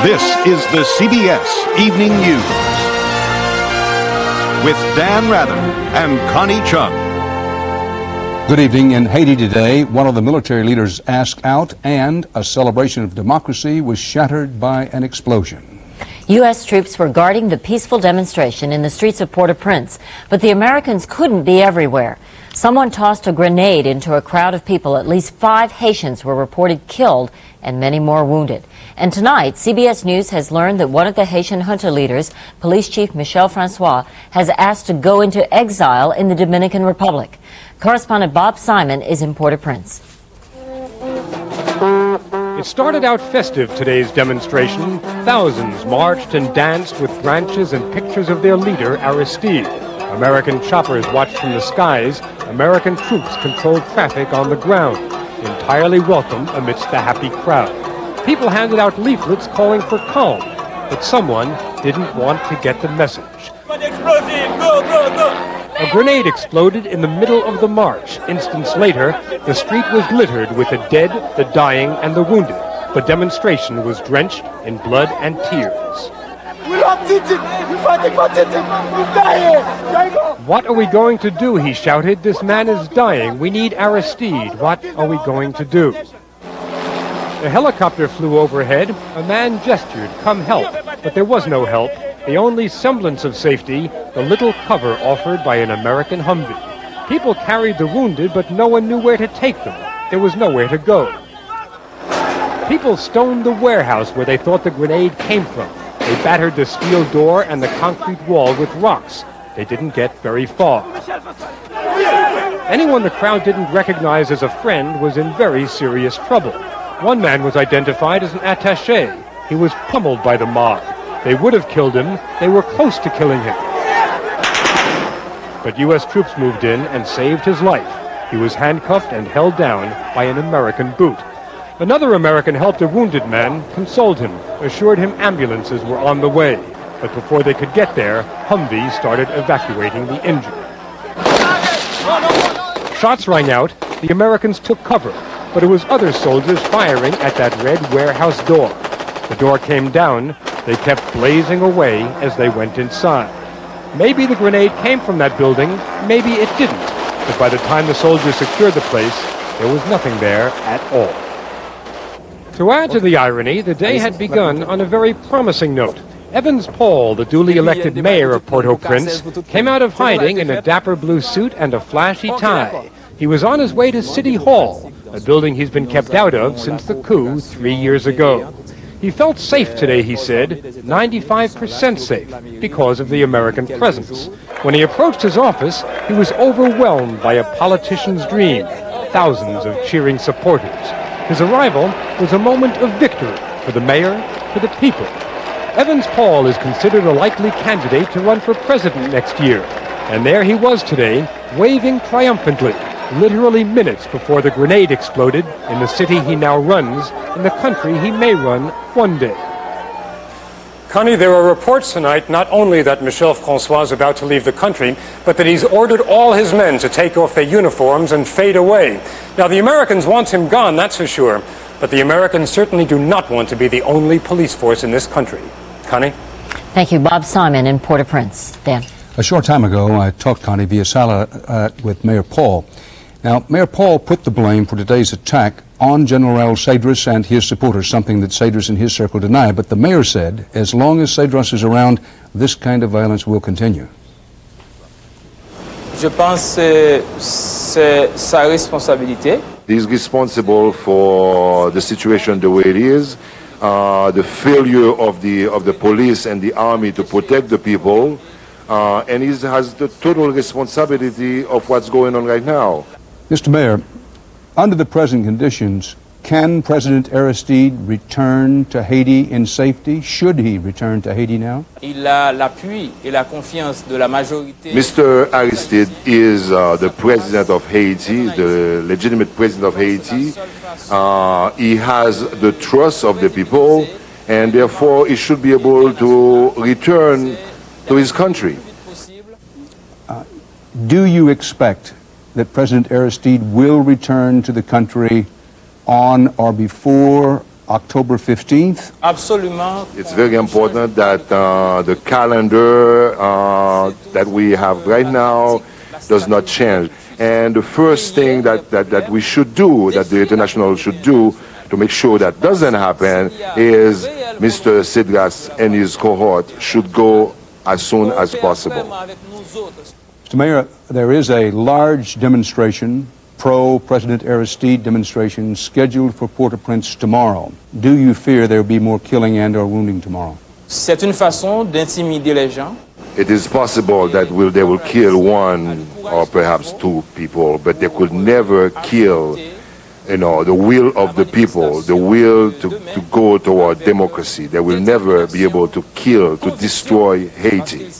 This is the CBS Evening News with Dan Rather and Connie Chung. Good evening. In Haiti today, one of the military leaders asked out and a celebration of democracy was shattered by an explosion. U.S. troops were guarding the peaceful demonstration in the streets of Port-au-Prince, but the Americans couldn't be everywhere. Someone tossed a grenade into a crowd of people. At least 5 Haitians were reported killed and many more wounded. And tonight, CBS News has learned that one of the Haitian junta leaders, Police Chief Michel Francois, has asked to go into exile in the Dominican Republic. Correspondent Bob Simon is in Port-au-Prince. It started out festive, today's demonstration. Thousands marched and danced with branches and pictures of their leader, Aristide. American choppers watched from the skies. American troops controlled traffic on the ground, entirely welcome amidst the happy crowd. People handed out leaflets calling for calm, but someone didn't want to get the message. A grenade exploded in the middle of the march. Instants later, the street was littered with the dead, the dying, and the wounded. The demonstration was drenched in blood and tears. What are we going to do? He shouted. This man is dying. We need Aristide. What are we going to do? A helicopter flew overhead. A man gestured, "Come help." But there was no help. The only semblance of safety, the little cover offered by an American Humvee. People carried the wounded, but no one knew where to take them. There was nowhere to go. People stoned the warehouse where they thought the grenade came from. They battered the steel door and the concrete wall with rocks. They didn't get very far. Anyone the crowd didn't recognize as a friend was in very serious trouble. One man was identified as an attaché. He was pummeled by the mob. They would have killed him. They were close to killing him. But U.S. troops moved in and saved his life. He was handcuffed and held down by an American boot. Another American helped a wounded man, consoled him, assured him ambulances were on the way. But before they could get there, Humvees started evacuating the injured. Shots rang out. The Americans took cover, but it was other soldiers firing at that red warehouse door. The door came down. They kept blazing away as they went inside. Maybe the grenade came from that building, maybe it didn't. But by the time the soldiers secured the place, there was nothing there at all. To add to the irony, the day had begun on a very promising note. Evans Paul, the duly elected mayor of Port-au-Prince, came out of hiding in a dapper blue suit and a flashy tie. He was on his way to City Hall, a building he's been kept out of since the coup 3 years ago. He felt safe today, he said, 95% safe, because of the American presence. When he approached his office, he was overwhelmed by a politician's dream, thousands of cheering supporters. His arrival was a moment of victory for the mayor, for the people. Evans Paul is considered a likely candidate to run for president next year. And there he was today, waving triumphantly, literally minutes before the grenade exploded in the city he now runs, in the country he may run one day. Connie, there are reports tonight not only that Michel Francois is about to leave the country, but that he's ordered all his men to take off their uniforms and fade away. Now, the Americans want him gone, that's for sure, but the Americans certainly do not want to be the only police force in this country. Connie? Thank you, Bob Simon in Port-au-Prince. Dan. A short time ago, I talked, Connie, via satellite with Mayor Paul. Now, Mayor Paul put the blame for today's attack on General Cedras and his supporters, something that Cedras and his circle deny. But the mayor said, as long as Cedras is around, this kind of violence will continue. Je pense que c'est sa responsabilité. He's responsible for the situation the way it is, the failure of the police and the army to protect the people, and he has the total responsibility of what's going on right now. Mr. Mayor, under the present conditions, can President Aristide return to Haiti in safety? Should he return to Haiti now? Il a l'appui et la confiance de la majorité. Mr. Aristide is the president of Haiti, the legitimate president of Haiti. He has the trust of the people, and therefore he should be able to return to his country. Do you expect that President Aristide will return to the country on or before October 15th? Absolument. It's very important that the calendar that we have right now does not change. And the first thing that we should do, that the international should do to make sure that doesn't happen, is Mr. Cedras and his cohort should go as soon as possible. Mr. Mayor, there is a large demonstration, pro-President Aristide demonstration, scheduled for Port-au-Prince tomorrow. Do you fear there will be more killing and or wounding tomorrow? C'est une façon d'intimider les gens. It is possible that they will kill one or perhaps two people, but they could never kill, the will of the people, the will to go toward democracy. They will never be able to kill, to destroy Haiti.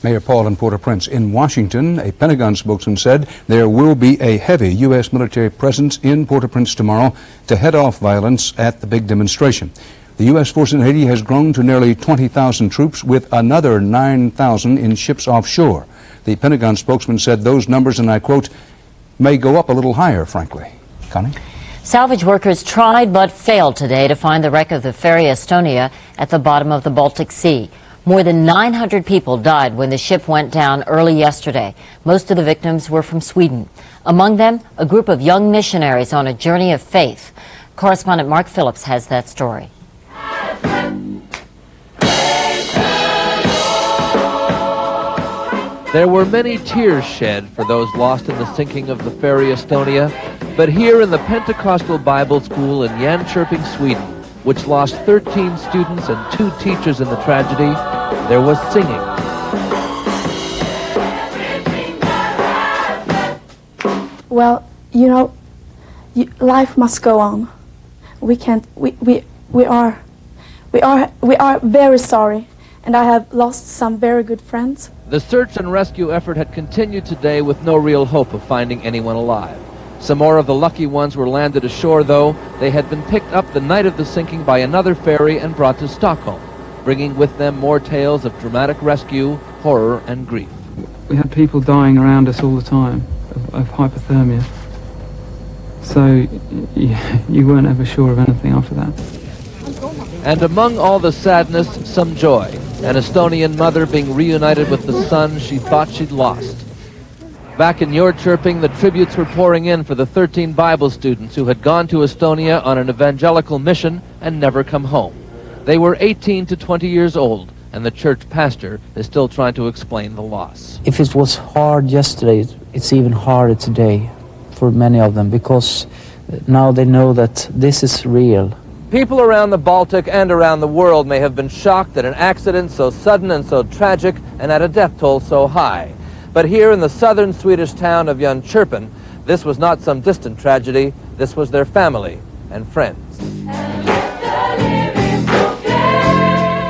Mayor Paul in Port-au-Prince. In Washington, a Pentagon spokesman said there will be a heavy U.S. military presence in Port-au-Prince tomorrow to head off violence at the big demonstration. The U.S. force in Haiti has grown to nearly 20,000 troops, with another 9,000 in ships offshore. The Pentagon spokesman said those numbers, and I quote, may go up a little higher, frankly. Connie? Salvage workers tried but failed today to find the wreck of the ferry Estonia at the bottom of the Baltic Sea. More than 900 people died when the ship went down early yesterday. Most of the victims were from Sweden. Among them, a group of young missionaries on a journey of faith. Correspondent Mark Phillips has that story. There were many tears shed for those lost in the sinking of the ferry Estonia, but here in the Pentecostal Bible School in Jönköping, Sweden, which lost 13 students and 2 teachers in the tragedy, there was singing. Well, life must go on. We can't. We are very sorry, and I have lost some very good friends. The search and rescue effort had continued today with no real hope of finding anyone alive. Some more of the lucky ones were landed ashore, though. They had been picked up the night of the sinking by another ferry and brought to Stockholm, bringing with them more tales of dramatic rescue, horror, and grief. We had people dying around us all the time of hypothermia. So you weren't ever sure of anything after that. And among all the sadness, some joy. An Estonian mother being reunited with the son she thought she'd lost. Back in Jönköping, the tributes were pouring in for the 13 Bible students who had gone to Estonia on an evangelical mission and never come home. They were 18 to 20 years old, and the church pastor is still trying to explain the loss. If it was hard yesterday, it's even harder today for many of them, because now they know that this is real. People around the Baltic and around the world may have been shocked at an accident so sudden and so tragic, and at a death toll so high. But here in the southern Swedish town of Jönköping, this was not some distant tragedy. This was their family and friends.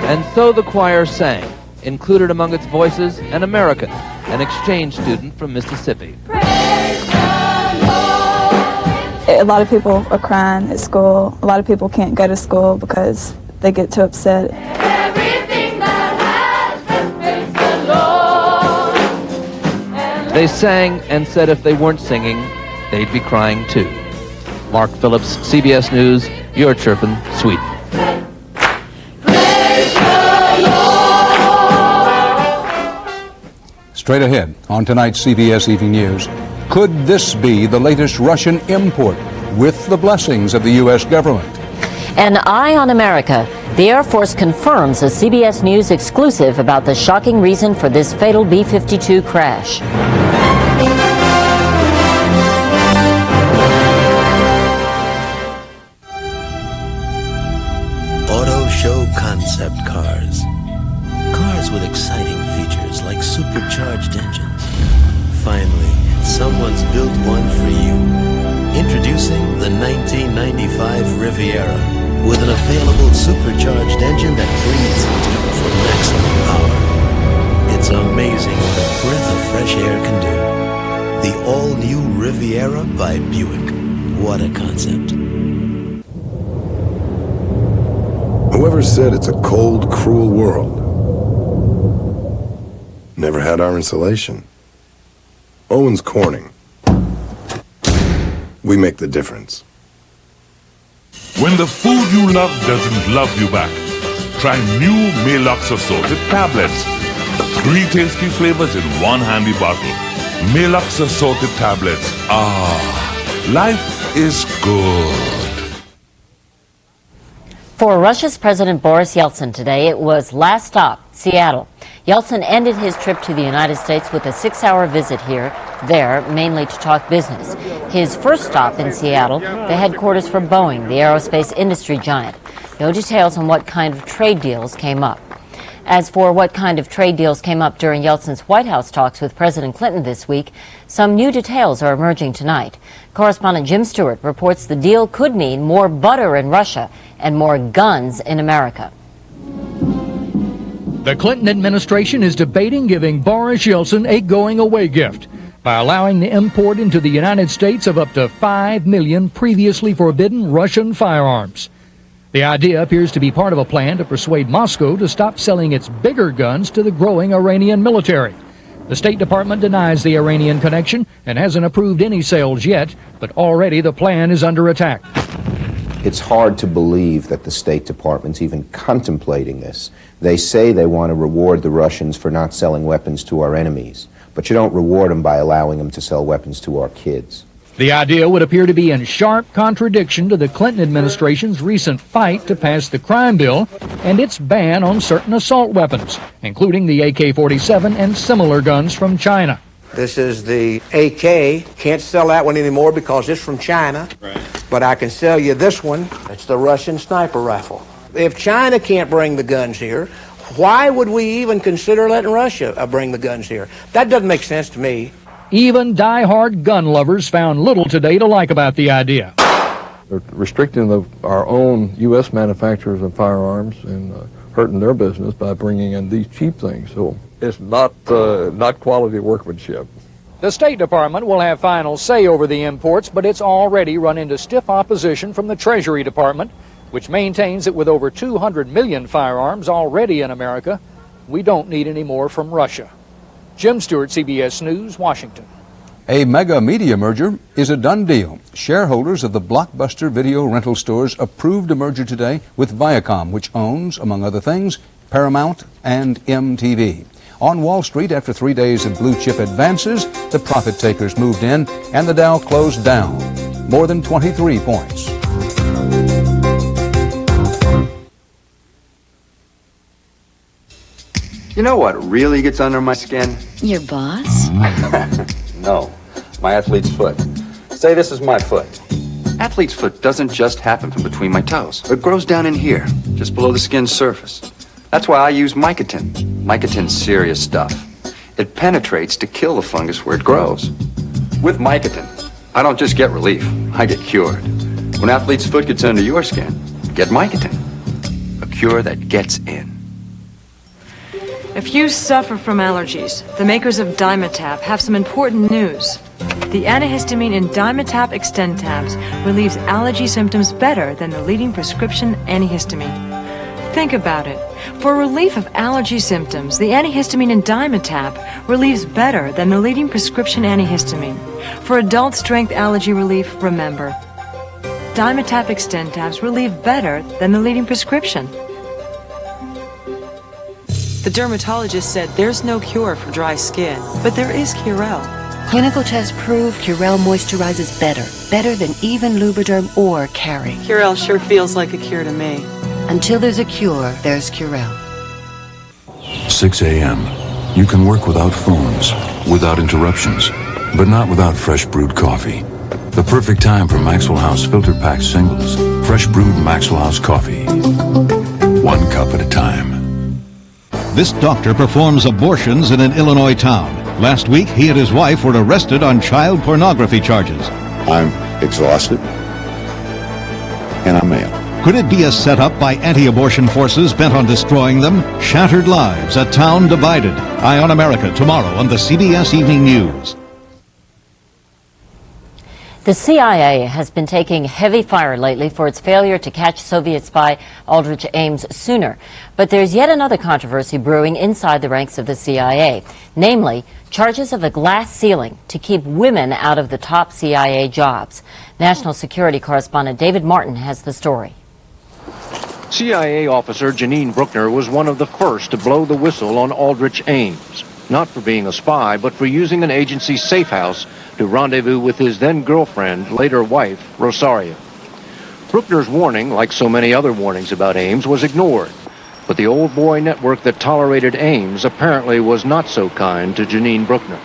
And so the choir sang. Included among its voices, an American, an exchange student from Mississippi. A lot of people are crying at school. A lot of people can't go to school because they get too upset. They sang and said if they weren't singing, they'd be crying too. Mark Phillips, CBS News, Jönköping, Sweden. Straight ahead on tonight's CBS Evening News. Could this be the latest Russian import with the blessings of the U.S. government? An eye on America. The Air Force confirms a CBS News exclusive about the shocking reason for this fatal B-52 crash. Auto Show concept cars. Cars with exciting features like supercharged engines. Finally, someone's built one for you. Introducing the 1995 Riviera with an available supercharged engine that breathes for maximum power. It's amazing what a breath of fresh air can do. The all-new Riviera by Buick. What a concept. Whoever said it's a cold, cruel world never had our insulation. Owens Corning. We make the difference. When the food you love doesn't love you back, try new Maalox assorted tablets. 3 tasty flavors in one handy bottle. Maalox assorted tablets. Life is good. For Russia's President Boris Yeltsin today, it was last stop, Seattle. Yeltsin ended his trip to the United States with a 6-hour visit there, mainly to talk business. His first stop in Seattle, the headquarters for Boeing, the aerospace industry giant. No details on what kind of trade deals came up. As for what kind of trade deals came up during Yeltsin's White House talks with President Clinton this week, some new details are emerging tonight. Correspondent Jim Stewart reports the deal could mean more butter in Russia and more guns in America. The Clinton administration is debating giving Boris Yeltsin a going-away gift by allowing the import into the United States of up to 5 million previously forbidden Russian firearms. The idea appears to be part of a plan to persuade Moscow to stop selling its bigger guns to the growing Iranian military. The State Department denies the Iranian connection and hasn't approved any sales yet, but already the plan is under attack. It's hard to believe that the State Department's even contemplating this. They say they want to reward the Russians for not selling weapons to our enemies, but you don't reward them by allowing them to sell weapons to our kids. The idea would appear to be in sharp contradiction to the Clinton administration's recent fight to pass the crime bill and its ban on certain assault weapons, including the AK-47 and similar guns from China. This is the AK. Can't sell that one anymore because it's from China. Right. But I can sell you this one. It's the Russian sniper rifle. If China can't bring the guns here, why would we even consider letting Russia bring the guns here? That doesn't make sense to me. Even die-hard gun lovers found little today to like about the idea. They're restricting our own U.S. manufacturers of firearms and hurting their business by bringing in these cheap things. So it's not quality workmanship. The State Department will have final say over the imports, but it's already run into stiff opposition from the Treasury Department, which maintains that with over 200 million firearms already in America, we don't need any more from Russia. Jim Stewart, CBS News, Washington. A mega media merger is a done deal. Shareholders of the Blockbuster video rental stores approved a merger today with Viacom, which owns, among other things, Paramount and MTV. On Wall Street, after 3 days of blue chip advances, the profit takers moved in and the Dow closed down more than 23 points. You know what really gets under my skin? Your boss? No, my athlete's foot. Say this is my foot. Athlete's foot doesn't just happen from between my toes. It grows down in here, just below the skin's surface. That's why I use Mycotin. Mycotin's serious stuff. It penetrates to kill the fungus where it grows. With Mycotin, I don't just get relief, I get cured. When athlete's foot gets under your skin, get Mycotin. A cure that gets in. If you suffer from allergies, the makers of Dimetapp have some important news. The antihistamine in Dimetapp Extend tabs relieves allergy symptoms better than the leading prescription antihistamine. Think about it. For relief of allergy symptoms, the antihistamine in Dimetapp relieves better than the leading prescription antihistamine. For adult strength allergy relief, remember, Dimetapp Extend tabs relieve better than the leading prescription. The dermatologist said there's no cure for dry skin, but there is Curel. Clinical tests prove Curel moisturizes better than even Lubriderm or Carry. Curel sure feels like a cure to me. Until there's a cure, there's Curel. 6 a.m. You can work without phones, without interruptions, but not without fresh brewed coffee. The perfect time for Maxwell House filter pack singles. Fresh brewed Maxwell House coffee. 1 cup at a time. This doctor performs abortions in an Illinois town. Last week, he and his wife were arrested on child pornography charges. I'm exhausted, and I'm male. Could it be a setup by anti-abortion forces bent on destroying them? Shattered lives, a town divided. Eye on America tomorrow on the CBS Evening News. The CIA has been taking heavy fire lately for its failure to catch Soviet spy Aldrich Ames sooner. But there's yet another controversy brewing inside the ranks of the CIA, namely charges of a glass ceiling to keep women out of the top CIA jobs. National security correspondent David Martin has the story. CIA officer Janine Bruckner was one of the first to blow the whistle on Aldrich Ames, not for being a spy, but for using an agency's safe house to rendezvous with his then-girlfriend, later wife, Rosario. Bruckner's warning, like so many other warnings about Ames, was ignored. But the old boy network that tolerated Ames apparently was not so kind to Janine Bruckner.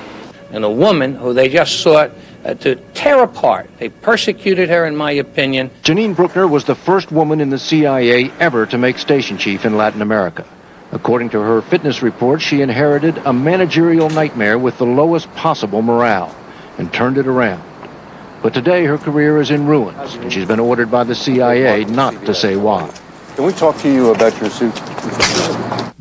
And a woman who they just sought to tear apart. They persecuted her, in my opinion. Janine Bruckner was the first woman in the CIA ever to make station chief in Latin America. According to her fitness report, she inherited a managerial nightmare with the lowest possible morale and turned it around. But today her career is in ruins, and she's been ordered by the CIA not to say why. Can we talk to you about your suit?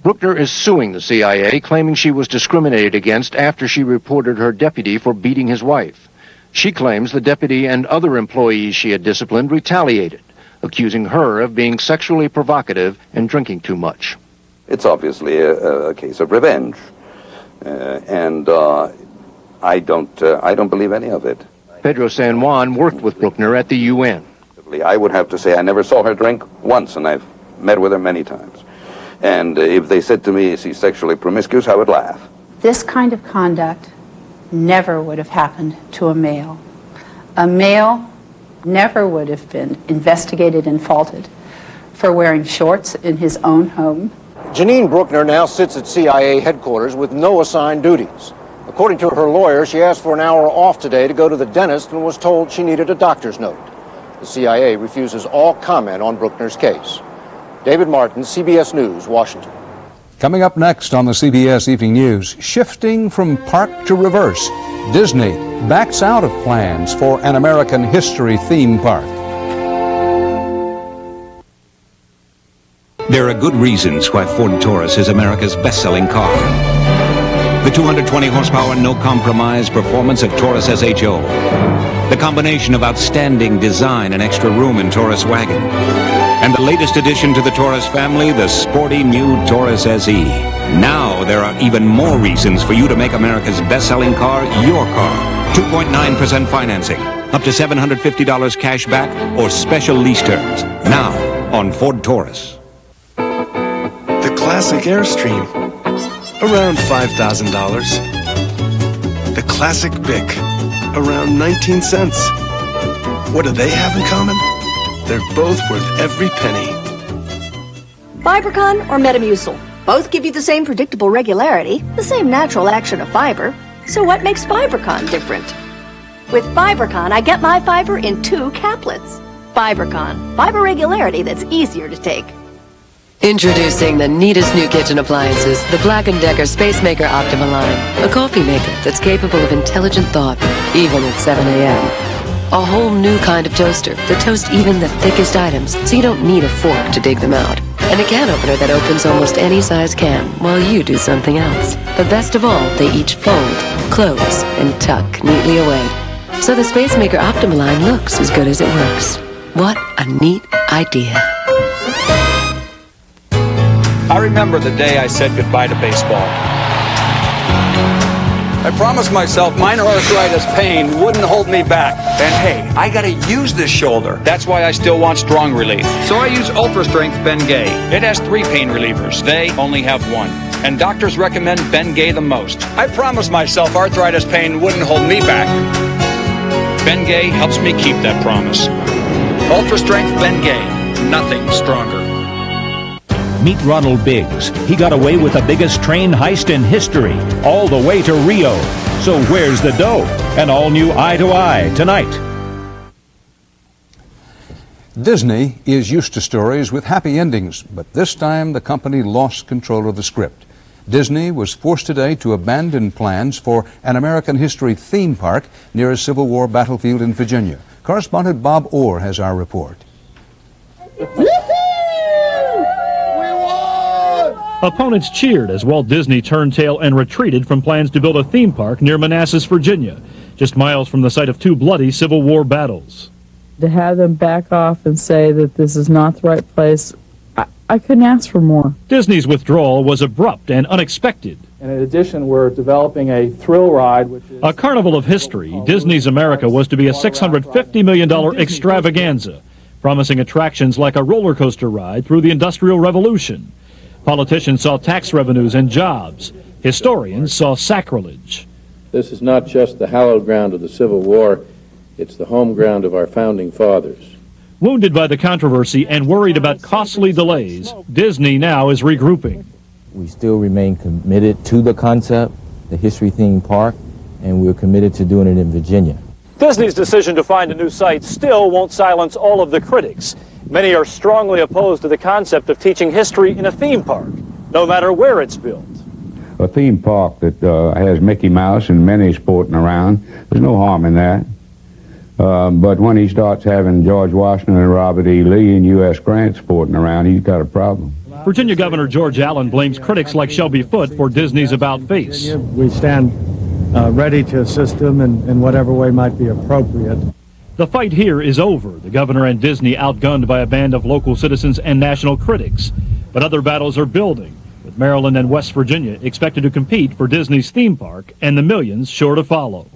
Bruckner is suing the CIA, claiming she was discriminated against after she reported her deputy for beating his wife. She claims the deputy and other employees she had disciplined retaliated, accusing her of being sexually provocative and drinking too much. It's obviously a case of revenge, and I don't believe any of it. Pedro San Juan worked with Bruckner at the UN. I would have to say I never saw her drink once, and I've met with her many times. And if they said to me, is he sexually promiscuous, I would laugh. This kind of conduct never would have happened to a male. A male never would have been investigated and faulted for wearing shorts in his own home. Janine Bruckner now sits at CIA headquarters with no assigned duties. According to her lawyer, she asked for an hour off today to go to the dentist and was told she needed a doctor's note. The CIA refuses all comment on Bruckner's case. David Martin, CBS News, Washington. Coming up next on the CBS Evening News, shifting from park to reverse, Disney backs out of plans for an American history theme park. There are good reasons why Ford Taurus is America's best-selling car. The 220 horsepower, no-compromise performance of Taurus SHO. The combination of outstanding design and extra room in Taurus wagon. And the latest addition to the Taurus family, the sporty new Taurus SE. Now there are even more reasons for you to make America's best-selling car your car. 2.9% financing, up to $750 cash back, or special lease terms. Now on Ford Taurus. The classic Airstream, around $5,000. The classic Bic, around 19 cents. What do they have in common? They're both worth every penny. Fibercon or Metamucil? Both give you the same predictable regularity, the same natural action of fiber. So what makes Fibercon different? With Fibercon, I get my fiber in 2 caplets. Fibercon, fiber regularity that's easier to take. Introducing the neatest new kitchen appliances, the Black & Decker Spacemaker Optima line. A coffee maker that's capable of intelligent thought, even at 7 a.m. A whole new kind of toaster that toasts even the thickest items, so you don't need a fork to dig them out. And a can opener that opens almost any size can, while you do something else. But best of all, they each fold, close, and tuck neatly away. So the Spacemaker Optima line looks as good as it works. What a neat idea. I remember the day I said goodbye to baseball. I promised myself minor arthritis pain wouldn't hold me back. And hey, I gotta use this shoulder. That's why I still want strong relief. So I use Ultra Strength Bengay. It has 3 pain relievers. They only have 1. And doctors recommend Bengay the most. I promised myself arthritis pain wouldn't hold me back. Bengay helps me keep that promise. Ultra Strength Bengay. Nothing stronger. Meet Ronald Biggs. He got away with the biggest train heist in history, all the way to Rio. So where's the dough? An all-new Eye to Eye tonight. Disney is used to stories with happy endings, but this time the company lost control of the script. Disney was forced today to abandon plans for an American history theme park near a Civil War battlefield in Virginia. Correspondent Bob Orr has our report. Opponents cheered as Walt Disney turned tail and retreated from plans to build a theme park near Manassas, Virginia. just miles from the site of two bloody Civil War battles. To have them back off and say that this is not the right place, I couldn't ask for more. Disney's withdrawal was abrupt and unexpected. And in addition, we're developing a thrill ride, which is a carnival of history. Disney's America was to be a $650 million extravaganza, promising attractions like a roller coaster ride through the Industrial Revolution. Politicians saw tax revenues and jobs. Historians saw sacrilege. This is not just the hallowed ground of the Civil War, it's the home ground of our founding fathers. Wounded by the controversy and worried about costly delays, Disney now is regrouping. We still remain committed to the concept, the history-themed park, and we're committed to doing it in Virginia. Disney's decision to find a new site still won't silence all of the critics. Many are strongly opposed to the concept of teaching history in a theme park, no matter where it's built. A theme park that has Mickey Mouse and Minnie sporting around, there's no harm in that. But when he starts having George Washington and Robert E. Lee and U.S. Grant sporting around, he's got a problem. Virginia Governor George Allen blames critics like Shelby Foote for Disney's about-face. We stand ready to assist them in whatever way might be appropriate. The fight here is over. The governor and Disney outgunned by a band of local citizens and national critics. But other battles are building, with Maryland and West Virginia expected to compete for Disney's theme park and the millions sure to follow.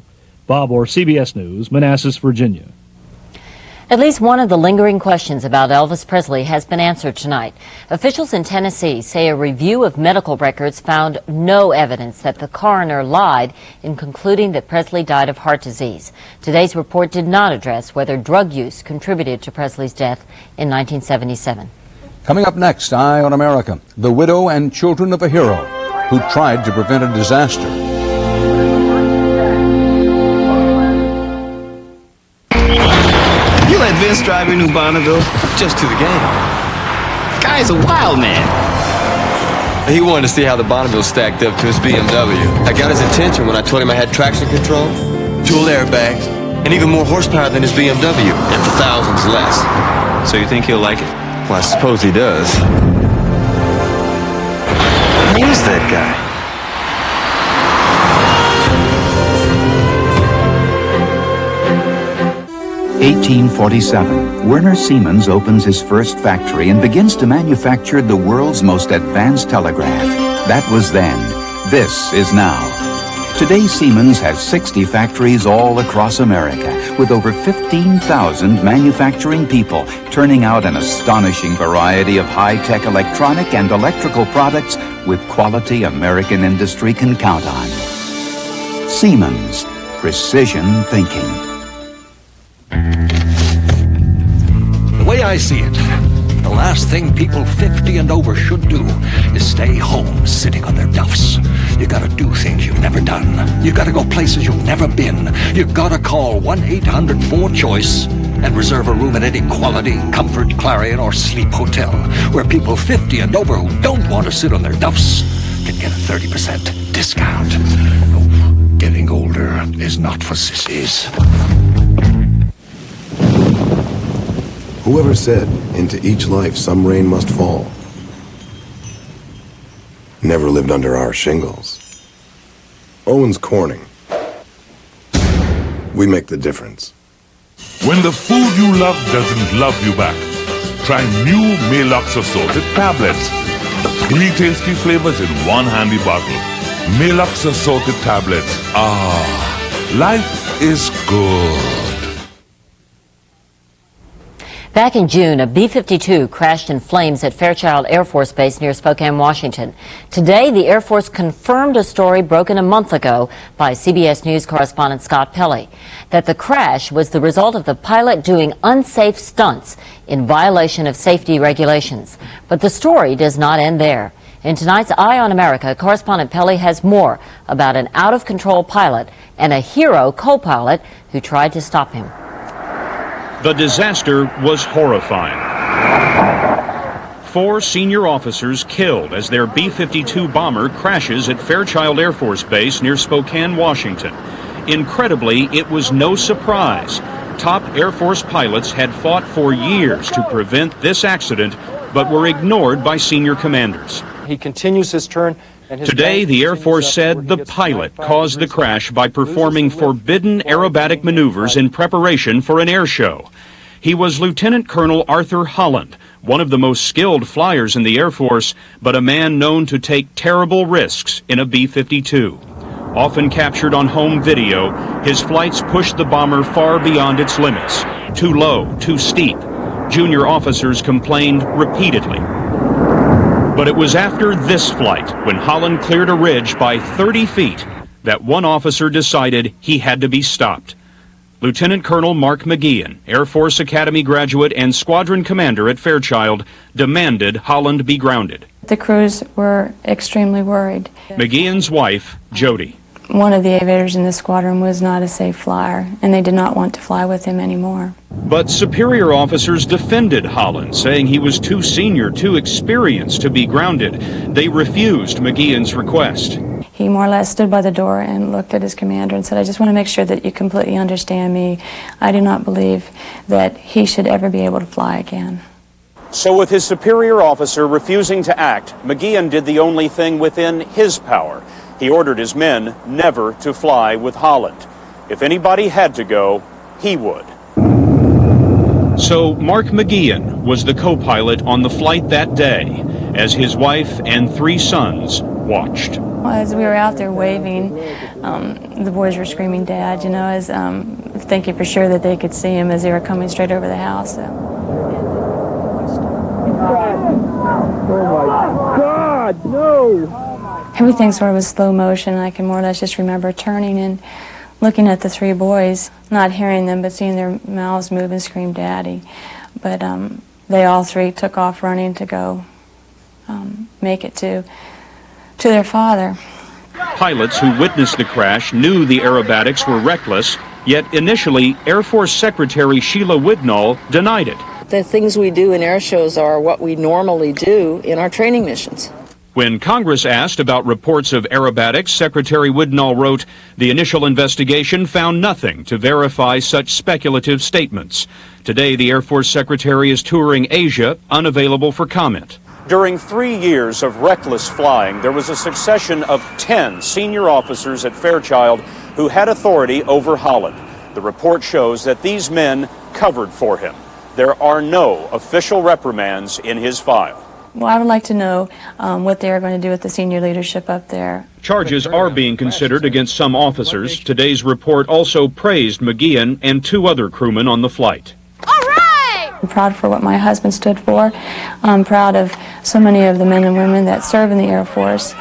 Bob Orr, CBS News, Manassas, Virginia. At least one of the lingering questions about Elvis Presley has been answered tonight. Officials in Tennessee say a review of medical records found no evidence that the coroner lied in concluding that Presley died of heart disease. Today's report did not address whether drug use contributed to Presley's death in 1977. Coming up next, Eye on America, the widow and children of a hero who tried to prevent a disaster. You let Vince drive your new Bonneville just to the game. Guy's a wild man. He wanted to see how the Bonneville stacked up to his BMW. I got his attention when I told him I had traction control, dual airbags, and even more horsepower than his BMW, and for thousands less. So you think he'll like it? Well, I suppose he does. Who is that guy? (1847), Werner Siemens opens his first factory and begins to manufacture the world's most advanced telegraph. That was then. This is now. Today, Siemens has 60 factories all across America, with over 15,000 manufacturing people turning out an astonishing variety of high-tech electronic and electrical products with quality American industry can count on. Siemens, precision thinking. The way I see it, the last thing people 50 and over should do is stay home sitting on their duffs. You gotta do things you've never done. You gotta go places you've never been. You gotta call 1-800-4CHOICE and reserve a room at any Quality, Comfort, Clarion, or Sleep Hotel, where people 50 and over who don't want to sit on their duffs can get a 30% discount. Oh, getting older is not for sissies. Whoever said, into each life some rain must fall, never lived under our shingles. Owens Corning. We make the difference. When the food you love doesn't love you back, try new Maalox assorted tablets. 3 tasty flavors in one handy bottle. Maalox assorted tablets. Ah, life is good. Back in June, a B-52 crashed in flames at Fairchild Air Force Base near Spokane, Washington. Today, the Air Force confirmed a story broken a month ago by CBS News correspondent Scott Pelley, that the crash was the result of the pilot doing unsafe stunts in violation of safety regulations. But the story does not end there. In tonight's Eye on America, correspondent Pelley has more about an out-of-control pilot and a hero co-pilot who tried to stop him. The disaster was horrifying. 4 senior officers killed as their B-52 bomber crashes at Fairchild Air Force Base near Spokane, Washington. Incredibly, it was no surprise. Top Air Force pilots had fought for years to prevent this accident, but were ignored by senior commanders. He continues his turn Today, the Air Force said the pilot caused the crash by performing forbidden aerobatic maneuvers in preparation for an air show. He was Lieutenant Colonel Arthur Holland, one of the most skilled flyers in the Air Force, but a man known to take terrible risks in a B-52. Often captured on home video, his flights pushed the bomber far beyond its limits. Too low, too steep. Junior officers complained repeatedly. But it was after this flight, when Holland cleared a ridge by 30 feet, that one officer decided he had to be stopped. Lieutenant Colonel Mark McGeehan, Air Force Academy graduate and squadron commander at Fairchild, demanded Holland be grounded. The crews were extremely worried. McGeehan's wife, Jody. One of the aviators in the squadron was not a safe flyer, and they did not want to fly with him anymore. But superior officers defended Holland, saying he was too senior, too experienced to be grounded. They refused McGeehan's request. He more or less stood by the door and looked at his commander and said, "I just want to make sure that you completely understand me. I do not believe that he should ever be able to fly again." So with his superior officer refusing to act, McGeehan did the only thing within his power. He ordered his men never to fly with Holland. If anybody had to go, he would. So Mark McGeehan was the co-pilot on the flight that day, as his wife and 3 sons watched. As we were out there waving, the boys were screaming, "Dad," you know, as thinking for sure that they could see him as they were coming straight over the house. Oh my God, no! Everything sort of was slow motion. I can more or less just remember turning and looking at the 3 boys, not hearing them, but seeing their mouths move and scream, "Daddy." But they all 3 took off running to go make it to their father. Pilots who witnessed the crash knew the aerobatics were reckless, yet initially Air Force Secretary Sheila Widnall denied it. The things we do in air shows are what we normally do in our training missions. When Congress asked about reports of aerobatics, Secretary Widnall wrote, "The initial investigation found nothing to verify such speculative statements." Today, the Air Force Secretary is touring Asia, unavailable for comment. During 3 years of reckless flying, there was a succession of 10 senior officers at Fairchild who had authority over Holland. The report shows that these men covered for him. There are no official reprimands in his file. Well, I would like to know what they're going to do with the senior leadership up there. Charges are being considered against some officers. Today's report also praised McGeehan and 2 other crewmen on the flight. I'm proud for what my husband stood for. I'm proud of so many of the men and women that serve in the Air Force.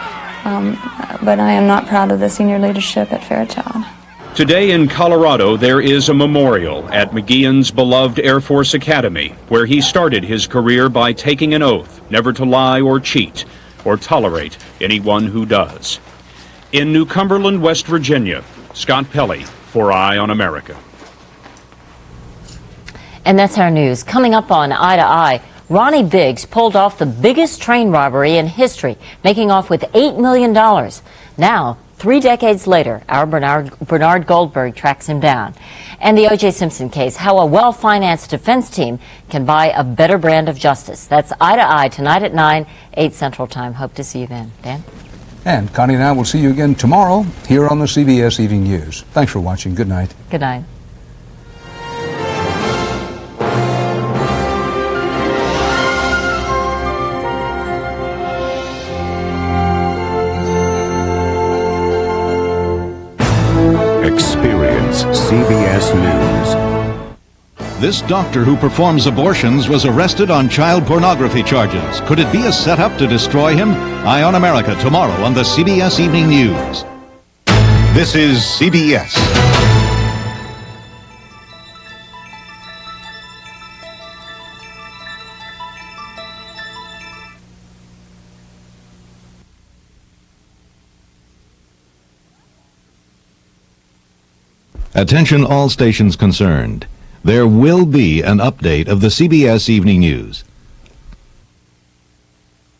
But I am not proud of the senior leadership at Fairchild. Today in Colorado, there is a memorial at McGeehan's beloved Air Force Academy, where he started his career by taking an oath never to lie or cheat or tolerate anyone who does. In New Cumberland, West Virginia, Scott Pelley for Eye on America. And that's our news. Coming up on Eye to Eye, Ronnie Biggs pulled off the biggest train robbery in history, making off with $8 million. Now, 3 decades later, our Bernard Goldberg tracks him down. And the O.J. Simpson case, how a well-financed defense team can buy a better brand of justice. That's Eye to Eye tonight at 9, 8 Central Time. Hope to see you then. Dan? And Connie and I will see you again tomorrow here on the CBS Evening News. Thanks for watching. Good night. Good night. Experience CBS News. This doctor who performs abortions was arrested on child pornography charges. Could it be a setup to destroy him? Eye on America tomorrow on the CBS Evening News. This is CBS. Attention all stations concerned. There will be an update of the CBS Evening News.